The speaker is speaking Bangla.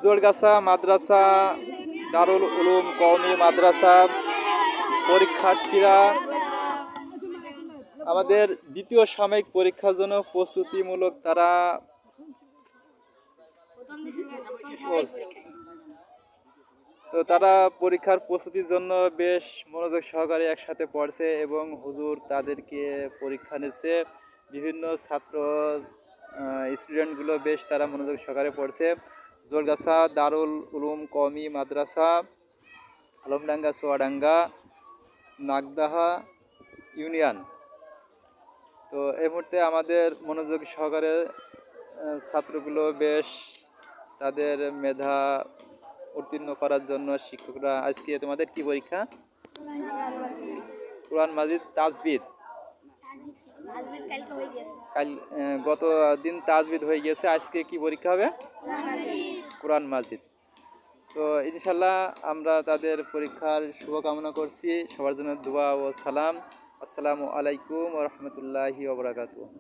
জোরগাছা মাদ্রাসা দারুল উলুম কওমি মাদ্রাসা পরীক্ষার্থীরা আমাদের দ্বিতীয় সাময়িক পরীক্ষার জন্য প্রস্তুতিমূলক তারা তো তারা পরীক্ষার প্রস্তুতির জন্য বেশ মনোযোগ সহকারে একসাথে পড়ছে এবং হুজুর তাদেরকে পরীক্ষা নিচ্ছে। বিভিন্ন ছাত্র স্টুডেন্টগুলো বেশ তারা মনোযোগ সহকারে পড়ছে। জোরগাছা দারুল উলুম কওমি মাদ্রাসা আলমডাঙ্গা চুয়াডাঙ্গা নাগদাহা ইউনিয়ন। তো এই মুহূর্তে আমাদের মনোযোগ সহকারে ছাত্রগুলো বেশ তাদের মেধা উত্তীর্ণ করার জন্য শিক্ষকরা আজকে তোমাদের কি পরীক্ষা? কোরআন মাজিদ তাজবিদ। কাল গত দিন তাজবিদ হয়ে গেছে, আজকে কি পরীক্ষা হবে? কোরআন মাজিদ। তো ইনশাল্লাহ আমরা তাদের পরীক্ষার শুভকামনা করছি। সবার জন্য দোয়া ও সালাম। আসসালামু আলাইকুম ওয়া রাহমাতুল্লাহি ওয়া বারাকাতুহু।